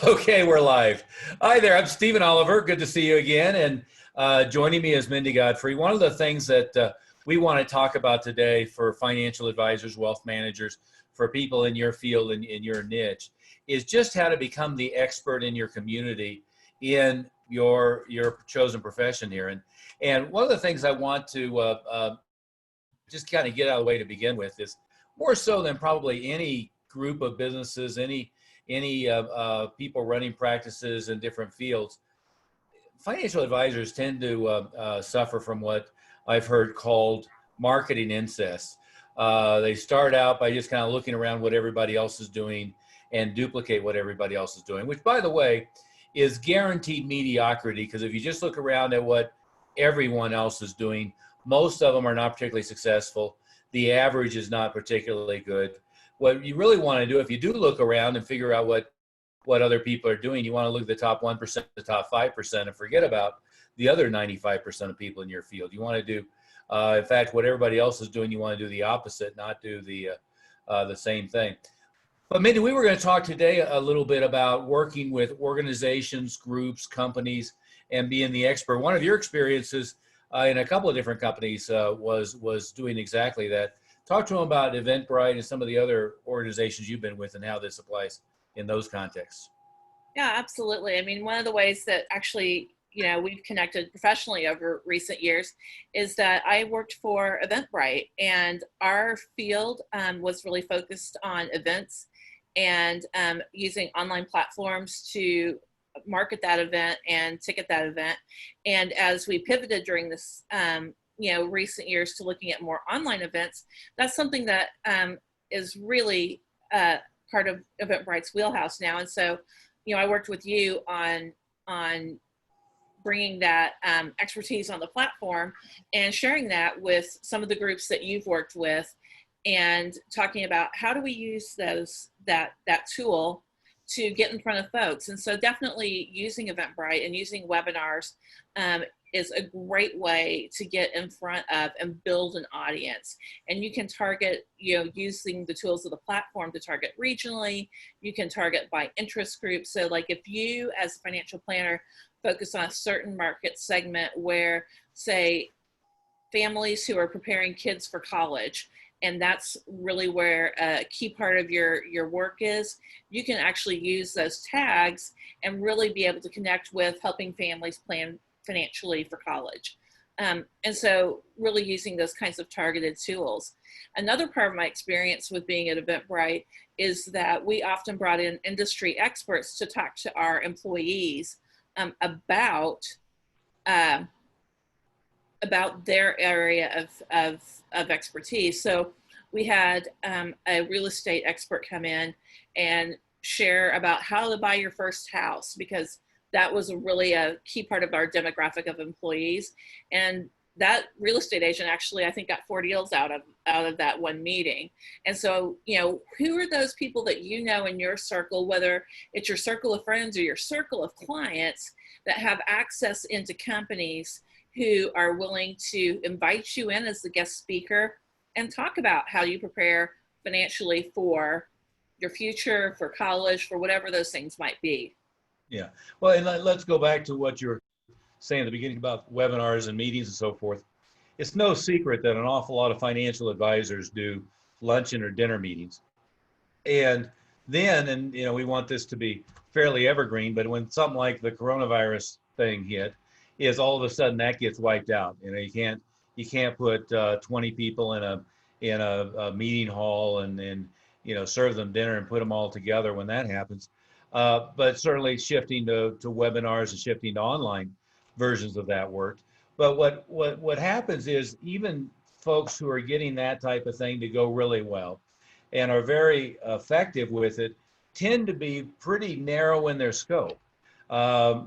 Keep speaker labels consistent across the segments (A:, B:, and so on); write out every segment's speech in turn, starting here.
A: Okay, we're live. Hi there, I'm Stephen Oliver. Good to see you again. And joining me is Mindy Godfrey. One of the things that we want to talk about today for financial advisors, wealth managers, for people in your field and in your niche is just how to become the expert in your community in your chosen profession here. And one of the things I want to just kind of get out of the way to begin with is more so than probably any group of businesses, any people running practices in different fields, financial advisors tend to suffer from what I've heard called marketing incest. They start out by just kind of looking around what everybody else is doing and duplicate what everybody else is doing, which, by the way, is guaranteed mediocrity, because if you just look around at what everyone else is doing, most of them are not particularly successful. The average is not particularly good. What you really want to do, if you do look around and figure out what other people are doing, you want to look at the top 1%, the top 5%, and forget about the other 95% of people in your field. You want to do, in fact, what everybody else is doing, you want to do the opposite, not do the same thing. But Mindy, we were going to talk today a little bit about working with organizations, groups, companies, and being the expert. One of your experiences in a couple of different companies was doing exactly that. Talk to them about Eventbrite and some of the other organizations you've been with and how this applies in those contexts.
B: Yeah, absolutely. I mean, one of the ways that actually, we've connected professionally over recent years is that I worked for Eventbrite, and our field was really focused on events and using online platforms to market that event and ticket that event. And as we pivoted during this recent years to looking at more online events, that's something that is really part of Eventbrite's wheelhouse now. And so, I worked with you on bringing that expertise on the platform and sharing that with some of the groups that you've worked with, and talking about how do we use that tool to get in front of folks. And so definitely using Eventbrite and using webinars is a great way to get in front of and build an audience. And you can target, using the tools of the platform to target regionally. You can target by interest groups. So like if you as a financial planner focus on a certain market segment where, say, families who are preparing kids for college, and that's really where a key part of your work is, you can actually use those tags and really be able to connect with helping families plan financially for college. And so really using those kinds of targeted tools. Another part of my experience with being at Eventbrite is that we often brought in industry experts to talk to our employees about their area of expertise. So we had a real estate expert come in and share about how to buy your first house, because that was really a key part of our demographic of employees. And that real estate agent actually, I think, got 4 deals out of that one meeting. And so, who are those people that in your circle, whether it's your circle of friends or your circle of clients, that have access into companies who are willing to invite you in as the guest speaker and talk about how you prepare financially for your future, for college, for whatever those things might be.
A: Yeah. Well, and let's go back to what you were saying at the beginning about webinars and meetings and so forth. It's no secret that an awful lot of financial advisors do luncheon or dinner meetings. And then, we want this to be fairly evergreen, but when something like the coronavirus thing hit, is all of a sudden that gets wiped out. You can't put 20 people in a meeting hall and serve them dinner and put them all together when that happens. But certainly shifting to webinars and shifting to online versions of that worked. But what happens is even folks who are getting that type of thing to go really well and are very effective with it tend to be pretty narrow in their scope.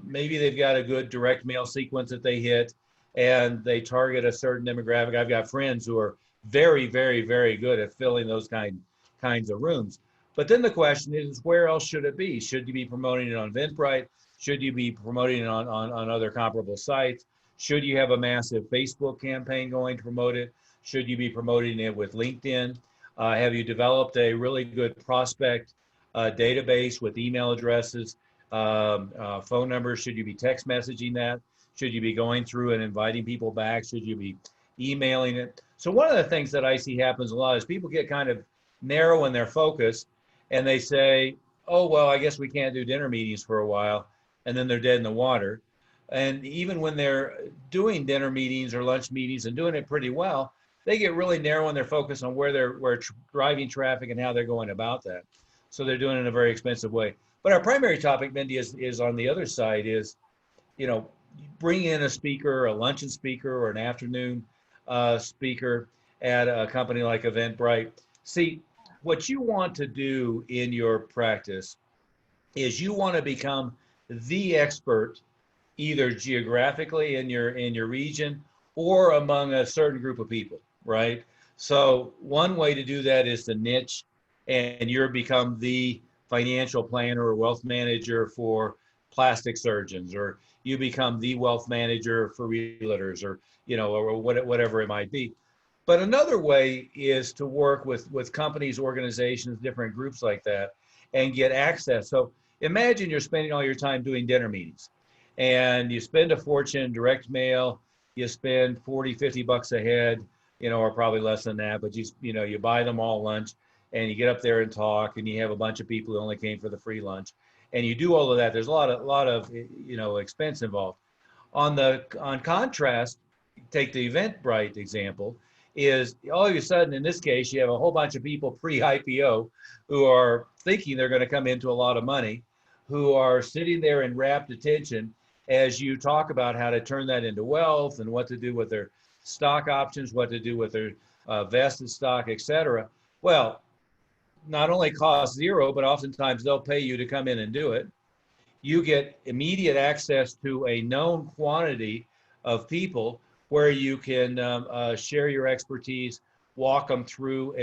A: Maybe they've got a good direct mail sequence that they hit and they target a certain demographic. I've got friends who are very, very, very good at filling those kinds of rooms. But then the question is, where else should it be? Should you be promoting it on Eventbrite? Should you be promoting it on other comparable sites? Should you have a massive Facebook campaign going to promote it? Should you be promoting it with LinkedIn? Have you developed a really good prospect database with email addresses, phone numbers? Should you be text messaging that? Should you be going through and inviting people back? Should you be emailing it? So one of the things that I see happens a lot is people get kind of narrow in their focus, and they say, oh, well, I guess we can't do dinner meetings for a while, and then they're dead in the water. And even when they're doing dinner meetings or lunch meetings and doing it pretty well, they get really narrow in their focus on where they're driving traffic and how they're going about that. So they're doing it in a very expensive way. But our primary topic, Mindy, is on the other side is, you know, bring in a speaker, a luncheon speaker or an afternoon speaker at a company like Eventbrite. See, what you want to do in your practice is you want to become the expert, either geographically in your region or among a certain group of people, right? So one way to do that is to niche, and you're become the financial planner or wealth manager for plastic surgeons, or you become the wealth manager for realtors, or or whatever it might be. But another way is to work with companies, organizations, different groups like that, and get access. So imagine you're spending all your time doing dinner meetings, and you spend a fortune in direct mail. You spend 40, 50 bucks a head, or probably less than that, but you buy them all lunch, and you get up there and talk, and you have a bunch of people who only came for the free lunch, and you do all of that. There's a lot of expense involved. On contrast, take the Eventbrite example, is all of a sudden, in this case, you have a whole bunch of people pre-IPO who are thinking they're going to come into a lot of money, who are sitting there in rapt attention as you talk about how to turn that into wealth and what to do with their stock options, what to do with their vested stock, et cetera. Well, not only cost zero, but oftentimes they'll pay you to come in and do it. You get immediate access to a known quantity of people where you can share your expertise, walk them through,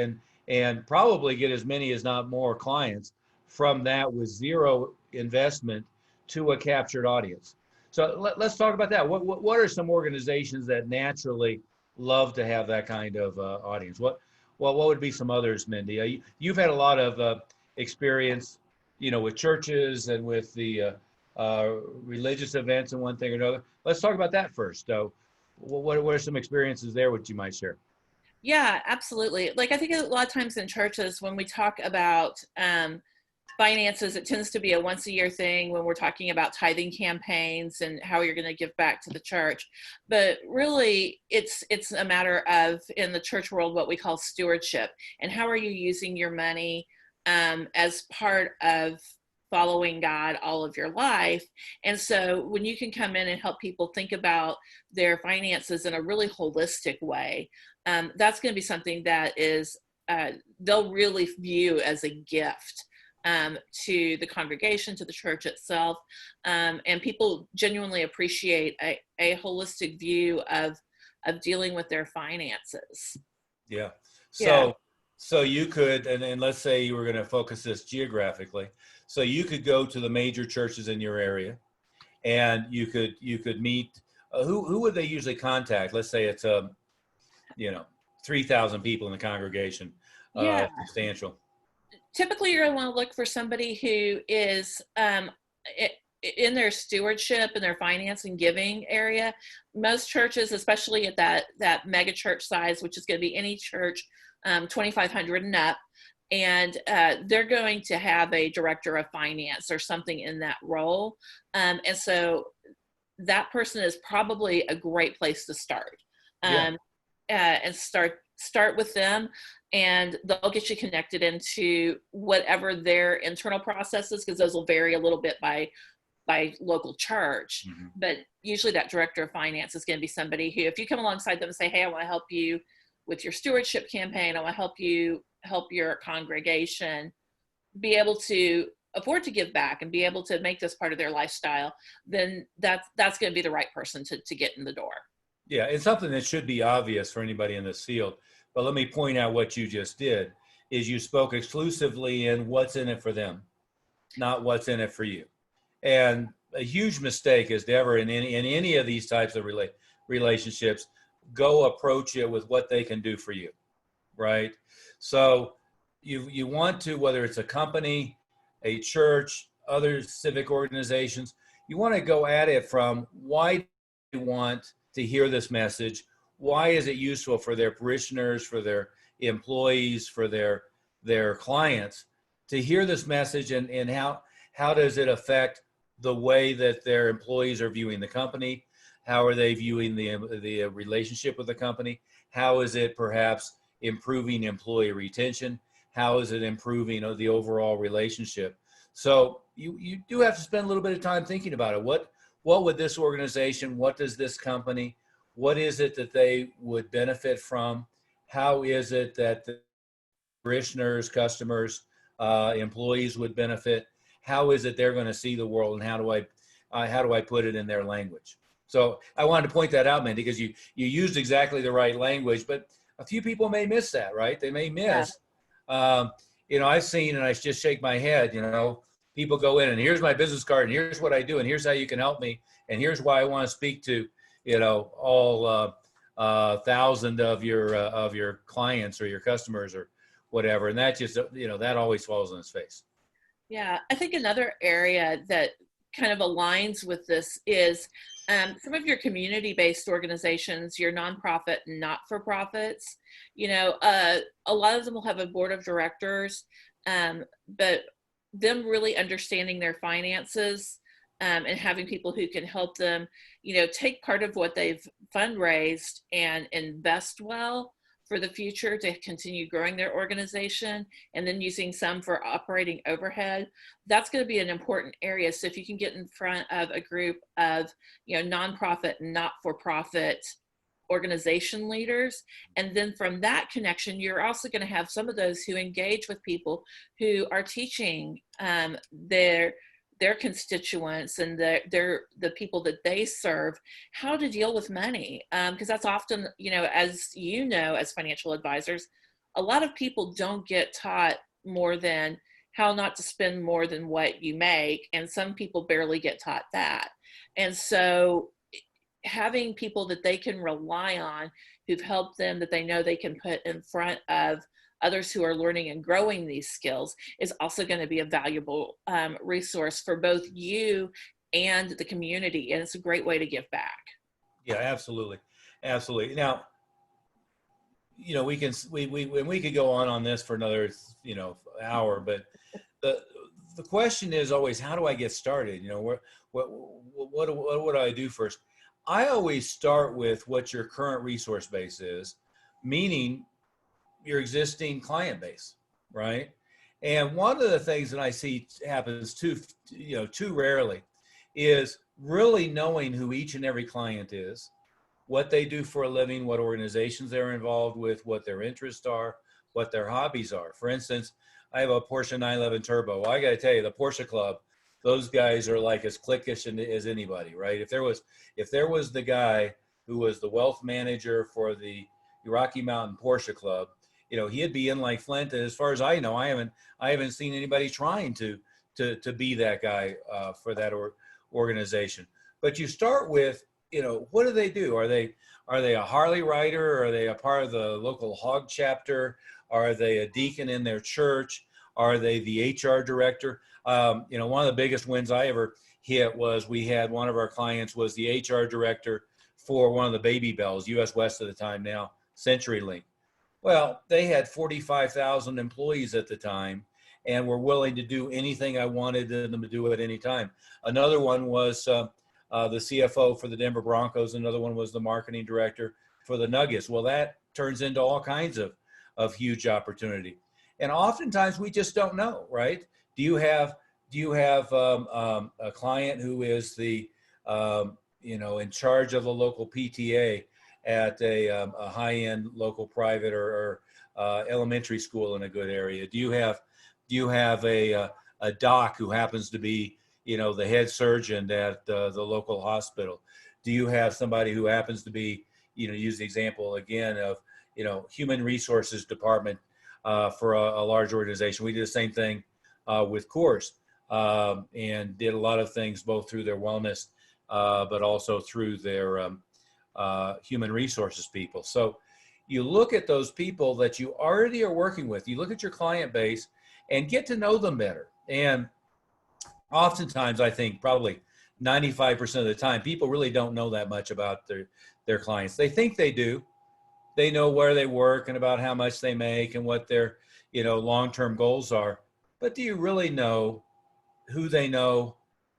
A: and probably get as many, as not more, clients from that with zero investment to a captured audience. So let's talk about that. What are some organizations that naturally love to have that kind of audience? What would be some others, Mindy? You've had a lot of experience, with churches and with the religious events and one thing or another. Let's talk about that first. So what are some experiences there which you might share?
B: Yeah, absolutely. Like, I think a lot of times in churches, when we talk about finances, it tends to be a once a year thing when we're talking about tithing campaigns and how you're going to give back to the church. But really, it's a matter of, in the church world, what we call stewardship, and how are you using your money as part of following God all of your life. And so when you can come in and help people think about their finances in a really holistic way, that's going to be something that is they'll really view as a gift to the congregation, to the church itself. And people genuinely appreciate a holistic view of dealing with their finances.
A: Yeah.
B: Yeah.
A: So you could, and let's say you were going to focus this geographically. So you could go to the major churches in your area, and you could meet, who would they usually contact? Let's say it's 3,000 people in the congregation,
B: Yeah.
A: substantial.
B: Typically, you're going to want to look for somebody who is in their stewardship and their finance and giving area. Most churches, especially at that mega church size, which is going to be any church 2,500 and up, and they're going to have a director of finance or something in that role. And so that person is probably a great place to start. And start with them, and they'll get you connected into whatever their internal processes, because those will vary a little bit by local church. Mm-hmm. But usually that director of finance is going to be somebody who, if you come alongside them and say, hey, I want to help you with your stewardship campaign, I want to help your congregation be able to afford to give back and be able to make this part of their lifestyle, then that's going to be the right person to get in the door.
A: Yeah, it's something that should be obvious for anybody in this field. But let me point out what you just did, is you spoke exclusively in what's in it for them, not what's in it for you. And a huge mistake is to ever, in any of these types of relationships, go approach it with what they can do for you, right? So you want to, whether it's a company, a church, other civic organizations, you want to go at it from why do they want to hear this message? Why is it useful for their parishioners, for their employees, for their clients to hear this message, and how does it affect the way that their employees are viewing the company? How are they viewing the relationship with the company? How is it perhaps improving employee retention? How is it improving the overall relationship? So you do have to spend a little bit of time thinking about it. What would this organization, what does this company, what is it that they would benefit from? How is it that the parishioners, customers, employees would benefit? How is it they're going to see the world, and how do I put it in their language? So I wanted to point that out, Mindy, because you used exactly the right language, but a few people may miss that, right? They may miss. Yeah. I've seen, and I just shake my head. People go in, and here's my business card, and here's what I do, and here's how you can help me, and here's why I want to speak to, all 1,000 of your clients or your customers or whatever, and that just that always falls on its face.
B: Yeah, I think another area that kind of aligns with this is some of your community-based organizations, your nonprofit and not-for-profits. A lot of them will have a board of directors, but them really understanding their finances and having people who can help them, take part of what they've fundraised and invest well for the future to continue growing their organization, and then using some for operating overhead. That's going to be an important area. So if you can get in front of a group of, nonprofit and not-for-profit organization leaders, and then from that connection, you're also going to have some of those who engage with people who are teaching their constituents and the people that they serve how to deal with money, because that's often, as financial advisors, a lot of people don't get taught more than how not to spend more than what you make, and some people barely get taught that. And so having people that they can rely on, who've helped them, that they know they can put in front of others who are learning and growing these skills, is also going to be a valuable resource for both you and the community. And it's a great way to give back.
A: Yeah, absolutely. Absolutely. Now, we could go on this for another, hour, but the question is always, how do I get started? What do I do first? I always start with what your current resource base is, meaning your existing client base, right? And one of the things that I see happens too rarely is really knowing who each and every client is, what they do for a living, what organizations they're involved with, what their interests are, what their hobbies are. For instance, I have a Porsche 911 Turbo. Well, I got to tell you, the Porsche Club, those guys are like as cliquish as anybody, right? If there was the guy who was the wealth manager for the Rocky Mountain Porsche Club, he'd be in like Flint. And as far as I know, I haven't seen anybody trying to be that guy for that organization. But you start with, what do they do? Are they a Harley rider? Are they a part of the local hog chapter? Are they a deacon in their church? Are they the HR director? One of the biggest wins I ever hit was we had one of our clients was the HR director for one of the Baby Bells, US West at the time, now CenturyLink. Well, they had 45,000 employees at the time and were willing to do anything I wanted them to do at any time. Another one was the CFO for the Denver Broncos. Another one was the marketing director for the Nuggets. Well, that turns into all kinds of huge opportunity. And oftentimes we just don't know, right? Do you have a client who is the in charge of the local PTA at a high-end local private or elementary school in a good area? Do you have a doc who happens to be the head surgeon at the local hospital? Do you have somebody who happens to be use the example again of human resources department for a large organization? We did the same thing with Coors and did a lot of things both through their wellness but also through their human resources people. So you look at those people that you already are working with, you look at your client base and get to know them better. And oftentimes, I think probably 95% of the time, people really don't know that much about their clients. They think they do. They know where they work and about how much they make and what their, long-term goals are. But do you really know who they know,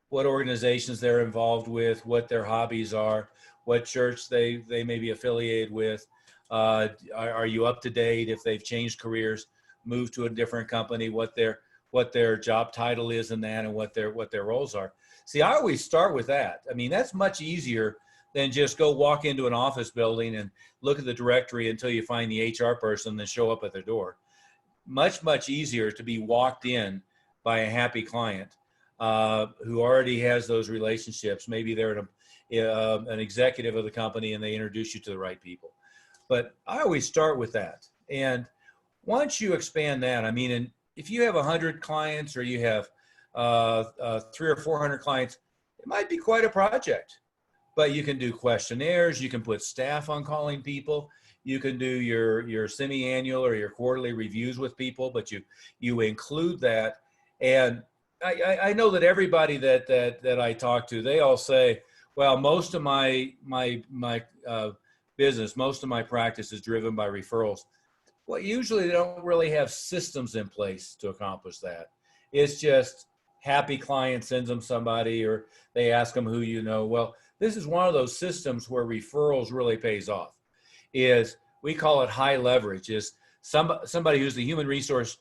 A: what organizations they're involved with, what their hobbies are, what church they may be affiliated with? Are you up to date if they've changed careers, moved to a different company, what their job title is in that, and what their roles are? See, I always start with that. I mean, that's much easier than just go walk into an office building and look at the directory until you find the HR person, then show up at their door. Much easier to be walked in by a happy client who already has those relationships. Maybe they're an executive of the company and they introduce you to the right people. But I always start with that. And once you expand that, I mean, and if you have 100 clients or you have 300 or 400 clients, it might be quite a project. But you can do questionnaires, you can put staff on calling people, you can do your semi-annual or your quarterly reviews with people, but you include that. And I know that everybody that I talk to, they all say, well, most of my business, most of my practice is driven by referrals. Well, usually they don't really have systems in place to accomplish that. It's just happy client sends them somebody, or they ask them who you know. Well, this is one of those systems where referrals really pays off. Is we call it high leverage. Is somebody who's the human resource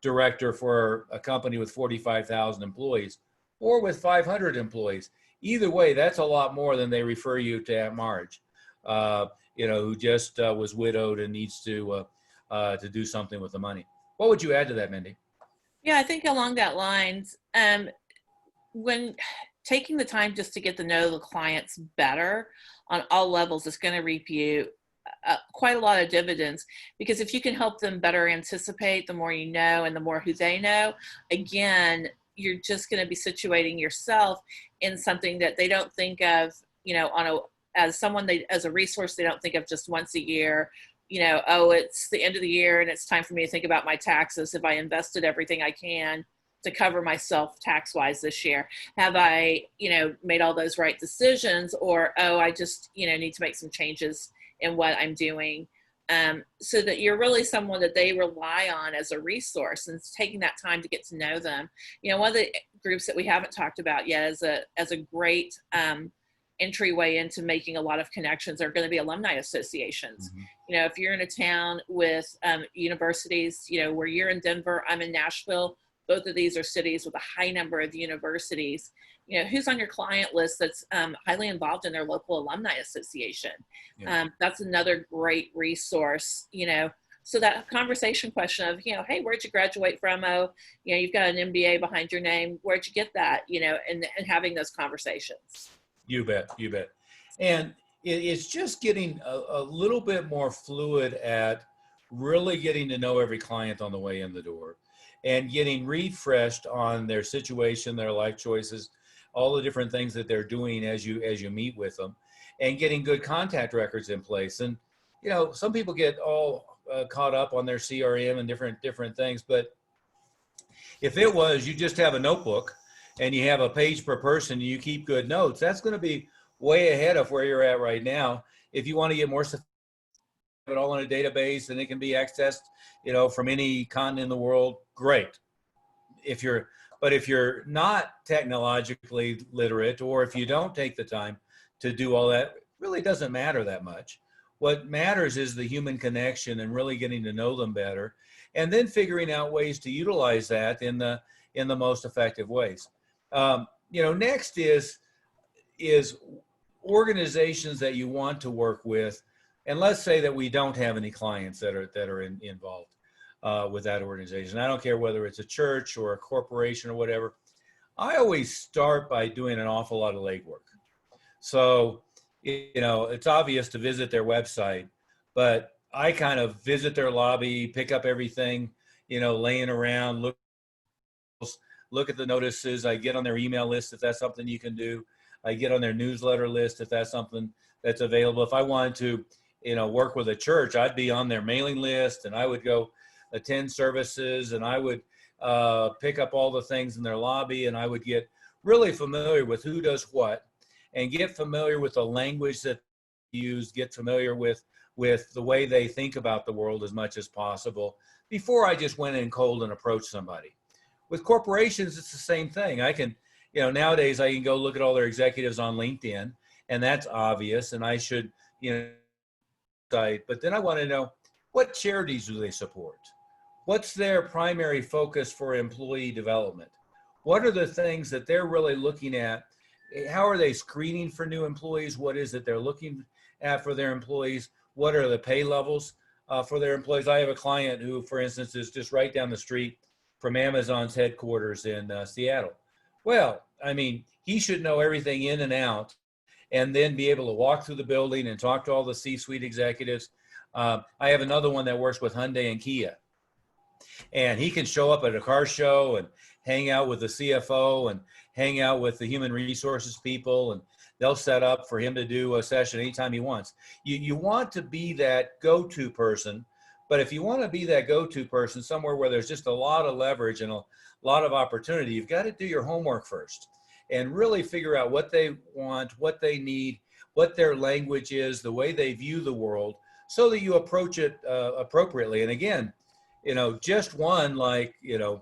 A: director for a company with 45,000 employees or with 500 employees. Either way, that's a lot more than they refer you to Aunt Marge, who just was widowed and needs to do something with the money. What would you add to that, Mindy?
B: Yeah, I think along that lines, when taking the time just to get to know the clients better on all levels is going to reap you quite a lot of dividends, because if you can help them better anticipate, the more you know and the more who they know, again, you're just going to be situating yourself in something that they don't think of, as a resource they don't think of just once a year. It's the end of the year and it's time for me to think about my taxes. Have I invested everything I can to cover myself tax-wise this year? Have I, made all those right decisions? Or, I just, need to make some changes in what I'm doing. So that you're really someone that they rely on as a resource, and taking that time to get to know them. One of the groups that we haven't talked about yet as a great entryway into making a lot of connections are going to be alumni associations.
A: Mm-hmm.
B: If you're in a town with universities, where you're in Denver, I'm in Nashville, both of these are cities with a high number of universities. Who's on your client list that's highly involved in their local alumni association? Yeah. That's another great resource, so that conversation question of, hey, where'd you graduate from? Oh, you've got an MBA behind your name. Where'd you get that? And having those conversations.
A: You bet. And it's just getting a little bit more fluid at really getting to know every client on the way in the door and getting refreshed on their situation, their life choices, all the different things that they're doing as you meet with them, and getting good contact records in place. And, some people get all caught up on their CRM and different things. But if it was, you just have a notebook and you have a page per person and you keep good notes, that's going to be way ahead of where you're at right now. If you want to get more sophisticated, it all in a database and it can be accessed, from any continent in the world, great. If you're not technologically literate, or if you don't take the time to do all that, it really doesn't matter that much. What matters is the human connection and really getting to know them better, and then figuring out ways to utilize that in the most effective ways. Next is organizations that you want to work with. And let's say that we don't have any clients that are involved with that organization. I don't care whether it's a church or a corporation or whatever. I always start by doing an awful lot of legwork. So, it's obvious to visit their website, but I kind of visit their lobby, pick up everything, laying around, look at the notices. I get on their email list if that's something you can do. I get on their newsletter list if that's something that's available. If I wanted to, work with a church, I'd be on their mailing list and I would go attend services, and I would pick up all the things in their lobby, and I would get really familiar with who does what, and get familiar with the language that they use, get familiar with the way they think about the world as much as possible before I just went in cold and approached somebody. With corporations, it's the same thing. I can, nowadays I can go look at all their executives on LinkedIn, and that's obvious, and I should, but then I want to know, what charities do they support? What's their primary focus for employee development? What are the things that they're really looking at? How are they screening for new employees? What is it they're looking at for their employees? What are the pay levels for their employees? I have a client who, for instance, is just right down the street from Amazon's headquarters in Seattle. Well, I mean, he should know everything in and out, and then be able to walk through the building and talk to all the C-suite executives. I have another one that works with Hyundai and Kia, and he can show up at a car show and hang out with the CFO and hang out with the human resources people, and they'll set up for him to do a session anytime he wants. You want to be that go-to person, but if you want to be that go-to person somewhere where there's just a lot of leverage and a lot of opportunity, you've got to do your homework first and really figure out what they want, what they need, what their language is, the way they view the world, so that you approach it appropriately. And again, just one, like,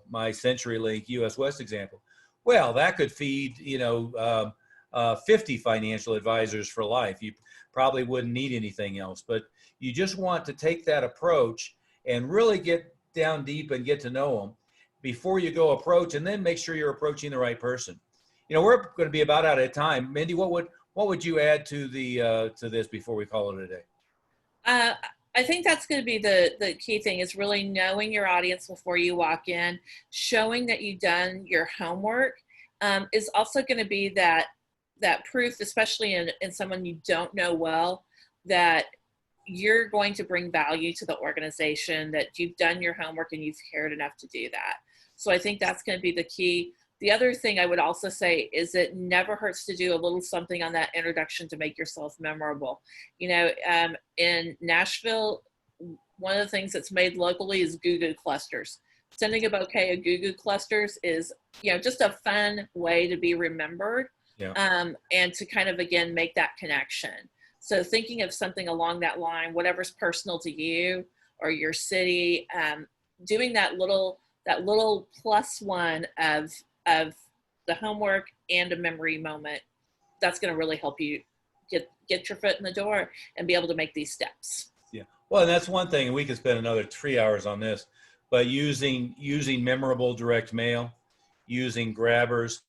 A: my CenturyLink US West example, well, that could feed, 50 financial advisors for life. You probably wouldn't need anything else, but you just want to take that approach and really get down deep and get to know them before you go approach, and then make sure you're approaching the right person. We're going to be about out of time. Mindy, what would you add to to this before we call it a day?
B: I think that's going to be the key thing, is really knowing your audience before you walk in, showing that you've done your homework, is also going to be that proof, especially in someone you don't know well, that you're going to bring value to the organization, that you've done your homework and you've cared enough to do that. So I think that's going to be the key. The other thing I would also say is it never hurts to do a little something on that introduction to make yourself memorable. In Nashville, one of the things that's made locally is goo-goo clusters. Sending a bouquet of goo-goo clusters is, just a fun way to be remembered. Yeah. And to kind of, again, make that connection. So thinking of something along that line, whatever's personal to you or your city, doing that little plus one of the homework and a memory moment, that's going to really help you get your foot in the door and be able to make these steps.
A: Yeah. Well, and that's one thing, and we could spend another 3 hours on this, but using memorable direct mail, using grabbers.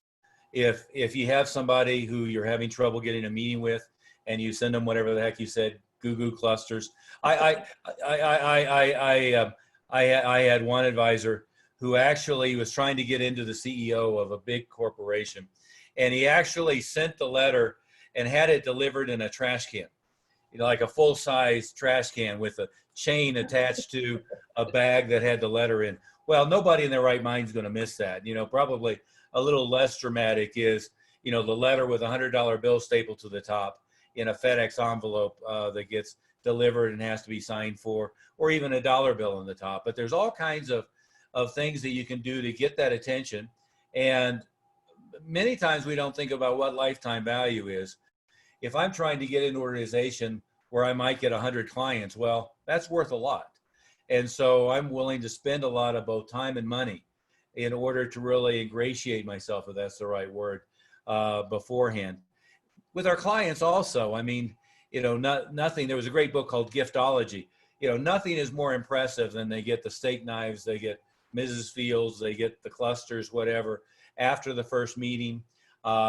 A: If you have somebody who you're having trouble getting a meeting with, and you send them whatever the heck you said, goo-goo clusters. I had one advisor who actually was trying to get into the CEO of a big corporation, and he actually sent the letter and had it delivered in a trash can, like a full-size trash can with a chain attached to a bag that had the letter in. Well, nobody in their right mind is going to miss that. Probably a little less dramatic is, the letter with a $100 bill stapled to the top in a FedEx envelope that gets delivered and has to be signed for, or even a dollar bill on the top. But there's all kinds of things that you can do to get that attention. And many times we don't think about what lifetime value is. If I'm trying to get an organization where I might get 100 clients, well, that's worth a lot. And so I'm willing to spend a lot of both time and money in order to really ingratiate myself, if that's the right word, beforehand. With our clients also, I mean, nothing, there was a great book called Giftology. Nothing is more impressive than they get the steak knives, they get Mrs. Fields, they get the clusters, whatever, after the first meeting,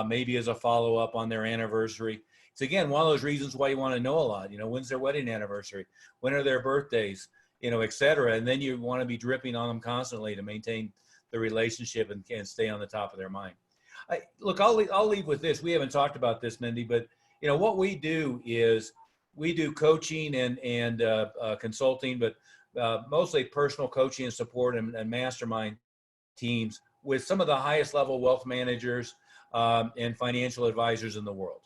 A: maybe as a follow-up on their anniversary. It's, again, one of those reasons why you want to know a lot. When's their wedding anniversary? When are their birthdays? Et cetera. And then you want to be dripping on them constantly to maintain the relationship and stay on the top of their mind. Look, I'll leave with this. We haven't talked about this, Mindy, but what we do is we do coaching and consulting, but mostly personal coaching and support and mastermind teams with some of the highest level wealth managers and financial advisors in the world.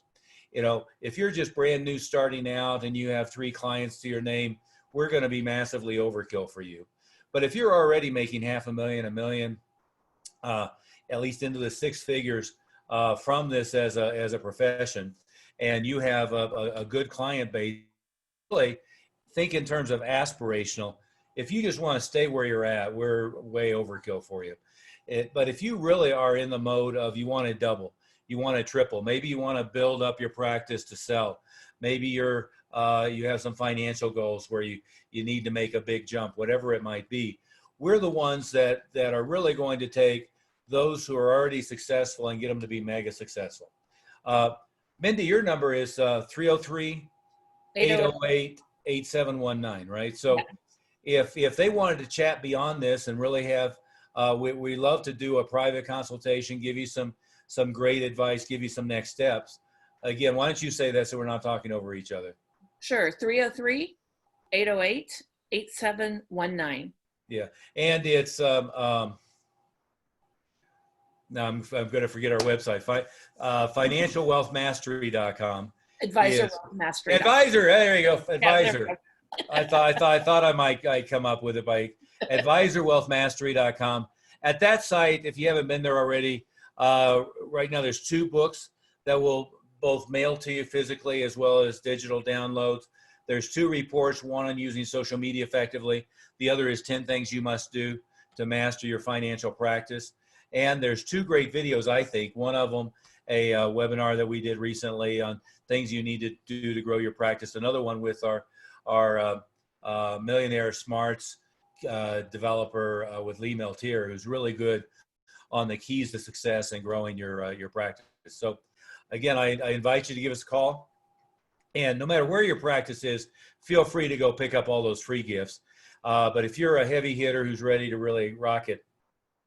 A: If you're just brand new starting out and you have 3 clients to your name, we're going to be massively overkill for you. But if you're already making $500,000, $1 million, uh, at least into the six figures from this as a profession, and you have a good client base, really think in terms of aspirational. If you just want to stay where you're at, we're way overkill for you. But if you really are in the mode of you want to double, you want to triple, maybe you want to build up your practice to sell, maybe you have some financial goals where you need to make a big jump, whatever it might be. We're the ones that are really going to take those who are already successful and get them to be mega successful. Mindy, your number is 303 808 8719, right? So if they wanted to chat beyond this and really have, we love to do a private consultation, give you some great advice, give you some next steps. Again, why don't you say that so we're not talking over each other?
B: Sure. 303-808-8719.
A: Yeah. And it's, now I'm going to forget our website, financialwealthmastery.com.
B: Advisor Wealth Mastery.
A: Advisor. There you go. Advisor.
B: Yeah,
A: I thought I'd come up with it by advisorwealthmastery.com. At that site, if you haven't been there already, right now there's 2 books that will both mail to you physically as well as digital downloads. There's 2 reports, one on using social media effectively. The other is 10 things you must do to master your financial practice. And there's 2 great videos, I think. One of them, a webinar that we did recently on things you need to do to grow your practice. Another one with our Millionaire Smarts developer with Lee Meltier, who's really good on the keys to success and growing your practice. So again, I invite you to give us a call. And no matter where your practice is, feel free to go pick up all those free gifts. But if you're a heavy hitter who's ready to really rock it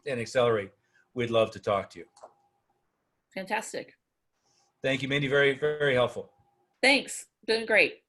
A: and accelerate, we'd love to talk to you.
B: Fantastic.
A: Thank you, Mindy. Very, very helpful.
B: Thanks. Been great.